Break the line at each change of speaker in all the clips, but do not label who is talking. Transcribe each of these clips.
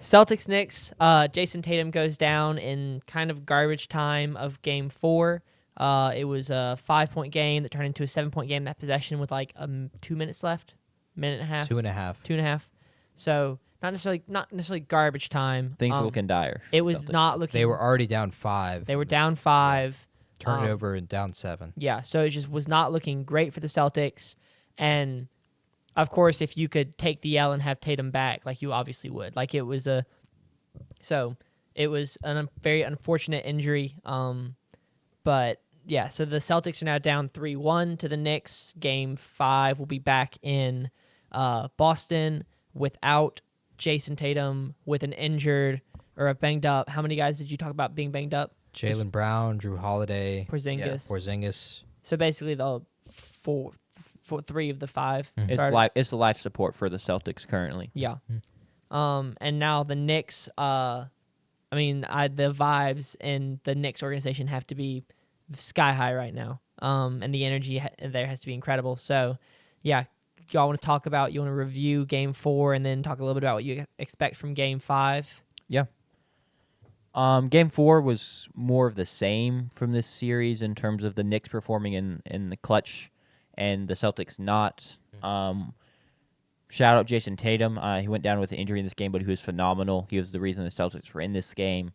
Celtics Knicks. Jason Tatum goes down in kind of garbage time of Game 4. It was a 5-point game that turned into a 7-point game. That possession with like 2 minutes left, minute and a half,
2.5,
2.5. So not necessarily garbage time.
Things were looking dire.
It was
Celtics.
not looking.
They were already down 5.
They were down 5.
Turned it over and down 7.
Yeah, so it just was not looking great for the Celtics. And of course, if you could take the L and have Tatum back, like you obviously would. Like it was a very unfortunate injury. But yeah, so the Celtics are now down 3-1 to the Knicks. Game 5 will be back in Boston without Jason Tatum, with an injured or a banged up. How many guys did you talk about being banged up?
Jaylen Brown, Drew Holiday,
Porzingis.
Porzingis.
So basically the 3 of the 5.
It's life support for the Celtics currently.
Yeah. And now the Knicks, the vibes in the Knicks organization have to be sky high right now. And the energy there has to be incredible. So, yeah, y'all want to review Game 4 and then talk a little bit about what you expect from Game 5?
Yeah. Game 4 was more of the same from this series in terms of the Knicks performing in the clutch and the Celtics not. Shout out Jason Tatum. He went down with an injury in this game, but he was phenomenal. He was the reason the Celtics were in this game.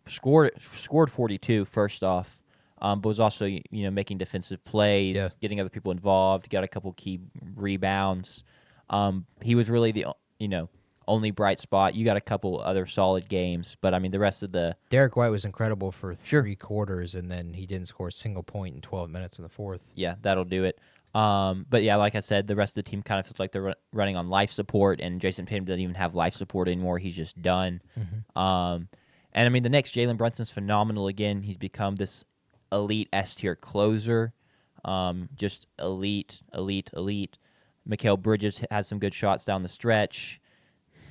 Scored 42 first off, but was also making defensive plays, getting other people involved. Got a couple key rebounds. He was really the only bright spot. You got a couple other solid games, but the rest of the
Derek White was incredible for 3 quarters, and then he didn't score a single point in 12 minutes in the fourth.
Yeah, that'll do it. But yeah, like I said, the rest of the team kind of feels like they're running on life support, and Jason Tatum doesn't even have life support anymore. He's just done. And the next Jalen Brunson's phenomenal again. He's become this elite S-tier closer, just elite. Mikal Bridges has some good shots down the stretch.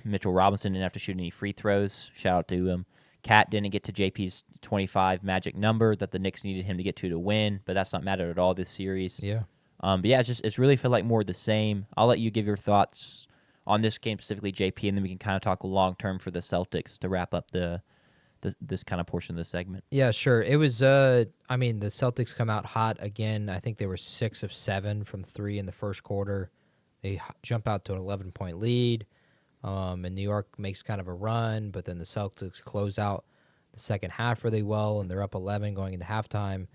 Mitchell Robinson didn't have to shoot any free throws. Shout out to him. Cat didn't get to JP's 25 magic number that the Knicks needed him to get to win, but that's not mattered at all this series.
Yeah.
But yeah, it's really feel like more of the same. I'll let you give your thoughts on this game specifically, JP, and then we can kind of talk long term for the Celtics to wrap up this kind of portion of the segment.
Yeah, sure. It was. The Celtics come out hot again. I think they were 6 of 7 from 3 in the first quarter. They jump out to an 11-point lead. And New York makes kind of a run, but then the Celtics close out the second half really well, and they're up 11 going into halftime.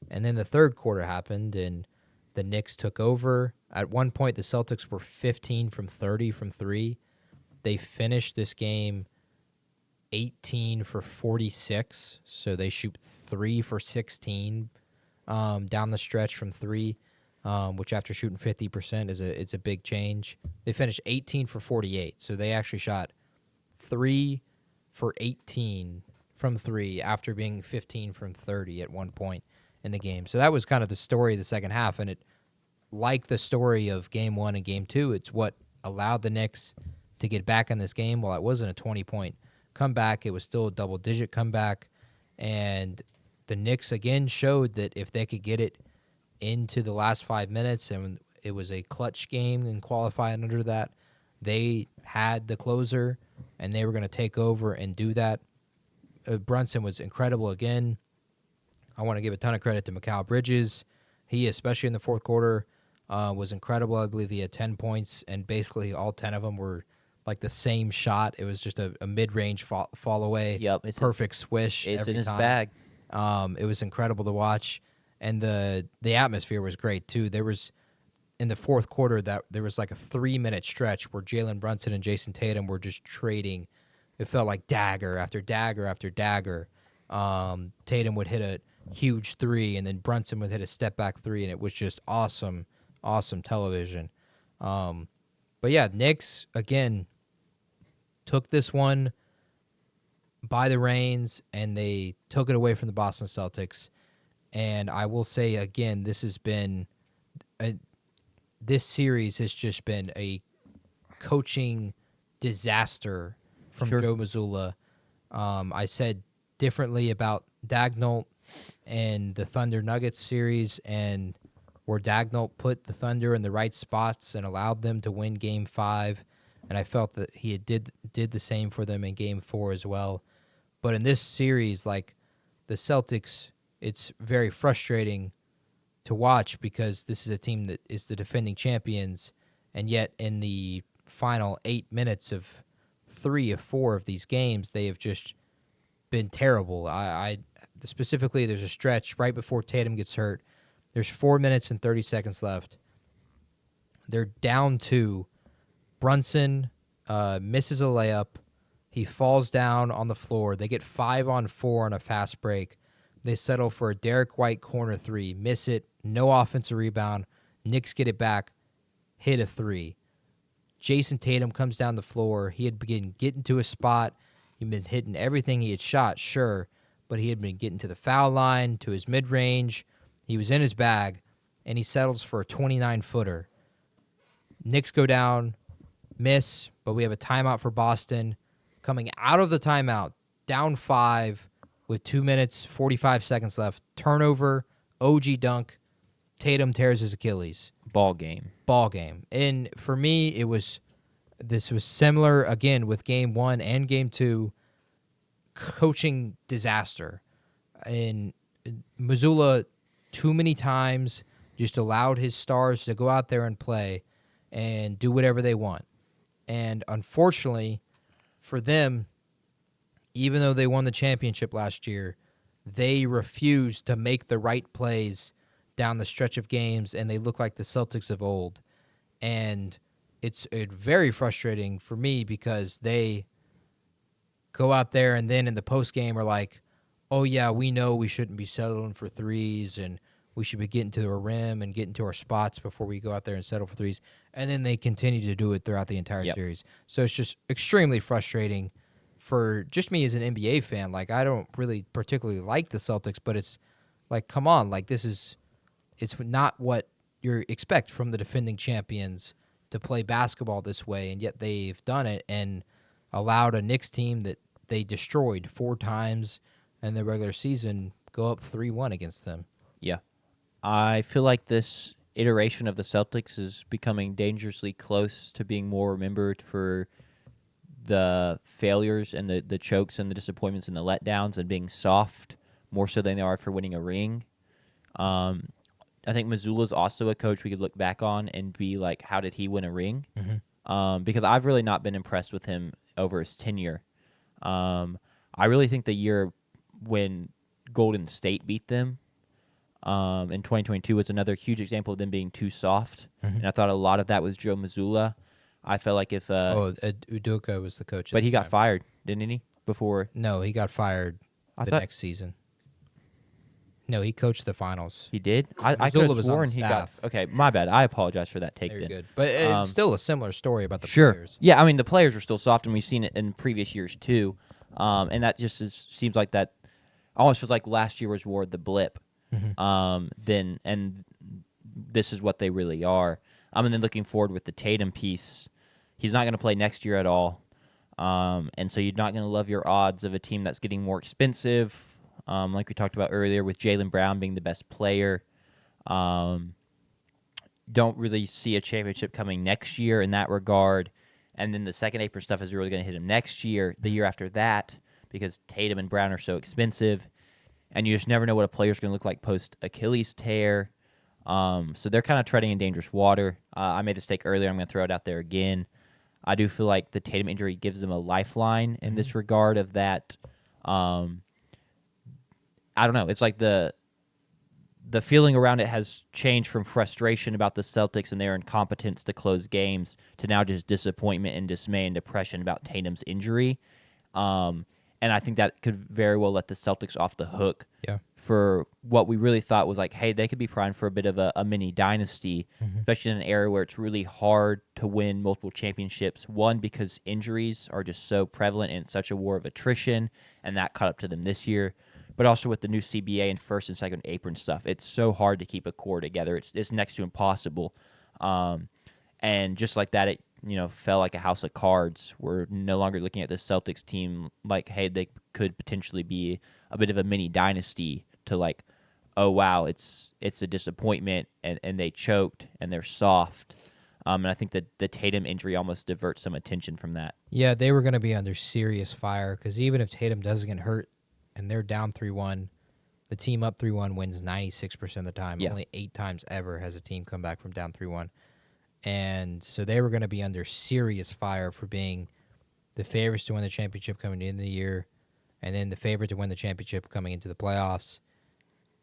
And then the third quarter happened, and the Knicks took over. At one point, the Celtics were 15 from 30 from 3. They finished this game 18 for 46, so they shoot 3 for 16 down the stretch from 3. Which after shooting 50% it's a big change. They finished 18 for 48, so they actually shot 3 for 18 from 3 after being 15 from 30 at one point in the game. So that was kind of the story of the second half, and it, like the story of Game 1 and Game 2, it's what allowed the Knicks to get back in this game. While it wasn't a 20-point comeback, it was still a double-digit comeback, and the Knicks again showed that if they could get it into the last 5 minutes, and it was a clutch game and qualifying under that, they had the closer, and they were going to take over and do that. Brunson was incredible again. I want to give a ton of credit to Mikal Bridges. He, especially in the fourth quarter, was incredible. I believe he had 10 points, and basically all 10 of them were like the same shot. It was just a mid-range fall away.
Yep,
perfect swish.
It's
every
in his
time.
bag.
It was incredible to watch. And the atmosphere was great, too. There was, in the fourth quarter, there was like a 3-minute stretch where Jalen Brunson and Jason Tatum were just trading. It felt like dagger after dagger after dagger. Tatum would hit a huge 3, and then Brunson would hit a step-back 3, and it was just awesome, awesome television. But yeah, Knicks, again, took this one by the reins, and they took it away from the Boston Celtics. And I will say again, this series has just been a coaching disaster from Joe Mazzulla. I said differently about Dagnall and the Thunder Nuggets series, and where Dagnall put the Thunder in the right spots and allowed them to win Game 5. and I felt that he did the same for them in Game 4 as well. But in this series, like the Celtics, it's very frustrating to watch because this is a team that is the defending champions, and yet in the final 8 minutes of 3 of 4 of these games, they have just been terrible. I specifically, there's a stretch right before Tatum gets hurt. There's 4 minutes and 30 seconds left. They're down 2. Brunson misses a layup. He falls down on the floor. They get 5-on-4 on a fast break. They settle for a Derek White corner 3. Miss it. No offensive rebound. Knicks get it back. Hit a 3. Jason Tatum comes down the floor. He had been getting to a spot. He'd been hitting everything he had shot, sure, but he had been getting to the foul line, to his mid-range. He was in his bag, and he settles for a 29-footer. Knicks go down, miss, but we have a timeout for Boston. Coming out of the timeout, down 5 with 2 minutes, 45 seconds left. Turnover, OG dunk. Tatum tears his Achilles.
Ball game.
And for me, this was similar, again, with Game 1 and Game 2. Coaching disaster. And Missoula, too many times, just allowed his stars to go out there and play and do whatever they want. And unfortunately for them, even though they won the championship last year, they refused to make the right plays down the stretch of games, and they look like the Celtics of old. And it's very frustrating for me because they go out there and then in the postgame are like, oh, yeah, we know we shouldn't be settling for threes and we should be getting to our rim and getting to our spots before we go out there and settle for threes. And then they continue to do it throughout the entire series. So it's just extremely frustrating for just me as an NBA fan. Like, I don't really particularly like the Celtics, but it's like, come on, like it's not what you expect from the defending champions to play basketball this way, and yet they've done it and allowed a Knicks team that they destroyed 4 times in the regular season go up 3-1 against them.
Yeah. I feel like this iteration of the Celtics is becoming dangerously close to being more remembered for the failures and the chokes and the disappointments and the letdowns and being soft more so than they are for winning a ring. I think Missoula's also a coach we could look back on and be like, how did he win a ring? Mm-hmm. Because I've really not been impressed with him over his tenure. I really think the year when Golden State beat them in 2022 was another huge example of them being too soft. Mm-hmm. And I thought a lot of that was Joe Mazzulla. I felt like if...
Udoka was the coach.
But he got fired, didn't he? Before...
No, he got fired next season. No, he coached the finals.
He did? I could have sworn he got... Okay, my bad. I apologize for that take then.
Good. But it's still a similar story about the
sure.
players.
Yeah, I mean, the players are still soft, and we've seen it in previous years too. And that just seems like that almost feels like last year was more the blip. Mm-hmm. And this is what they really are. And then looking forward with the Tatum piece, he's not going to play next year at all. And so you're not going to love your odds of a team that's getting more expensive, like we talked about earlier, with Jaylen Brown being the best player. Don't really see a championship coming next year in that regard. And then the second apron stuff is really going to hit him next year, the year after that, because Tatum and Brown are so expensive. And you just never know what a player's going to look like post-Achilles tear. So they're kind of treading in dangerous water. I made this take earlier. I'm going to throw it out there again. I do feel like the Tatum injury gives them a lifeline in this regard of that. I don't know. It's like the feeling around it has changed from frustration about the Celtics and their incompetence to close games to now just disappointment and dismay and depression about Tatum's injury. And I think that could very well let the Celtics off the hook for what we really thought was like, hey, they could be primed for a bit of a mini dynasty, especially in an era where it's really hard to win multiple championships. One, because injuries are just so prevalent and it's such a war of attrition, and that caught up to them this year. But also with the new CBA and first and second apron stuff, it's so hard to keep a core together. It's next to impossible. And just like that, it fell like a house of cards. We're no longer looking at the Celtics team like, hey, they could potentially be a bit of a mini dynasty to like, oh, wow, it's a disappointment and they choked and they're soft. And I think that the Tatum injury almost diverts some attention from that.
Yeah, they were going to be under serious fire because even if Tatum doesn't get hurt and they're down 3-1, the team up 3-1 wins 96% of the time.
Yeah.
Only 8 times ever has a team come back from down 3-1. And so they were going to be under serious fire for being the favorites to win the championship coming into the year, and then the favorite to win the championship coming into the playoffs.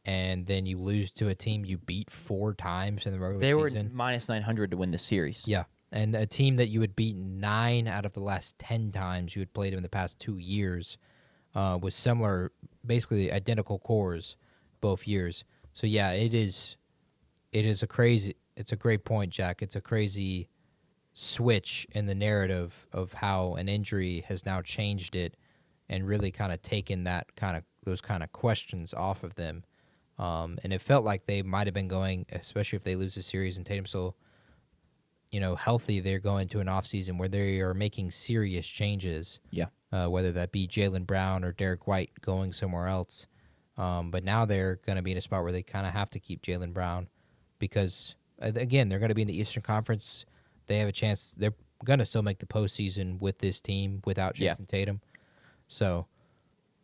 And then you lose to a team you beat 4 times in the regular
They were
season.
minus 900 to win the series.
Yeah. And a team that you had beaten 9 out of the last 10 times you had played in the past 2 years with similar, basically identical cores both years. So, yeah, it is a crazy, it's a great point, Jack. It's a crazy switch in the narrative of how an injury has now changed it and really kind of taken those kind of questions off of them. And it felt like they might have been going, especially if they lose the series and Tatum's still, healthy, they're going to an offseason where they are making serious changes.
Yeah.
Whether that be Jaylen Brown or Derek White going somewhere else. But now they're going to be in a spot where they kind of have to keep Jaylen Brown because, again, they're going to be in the Eastern Conference. They have a chance. They're going to still make the postseason with this team without Jason Tatum. So,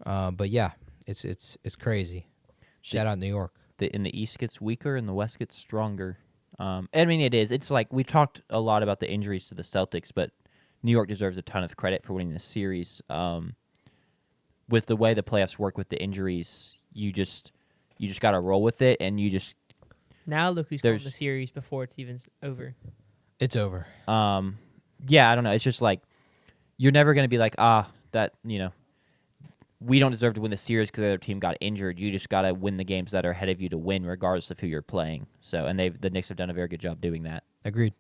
but yeah, it's crazy. Shout out New York.
In the East gets weaker and the West gets stronger. I mean, it is. It's like we talked a lot about the injuries to the Celtics, but New York deserves a ton of credit for winning the series. With the way the playoffs work with the injuries, you just got to roll with it, and you just
Now look who's calling the series before it's even over.
It's over.
Yeah, I don't know. It's just like you're never going to be like, we don't deserve to win the series because the other team got injured. You just got to win the games that are ahead of you to win, regardless of who you're playing. So, and the Knicks have done a very good job doing that.
Agreed.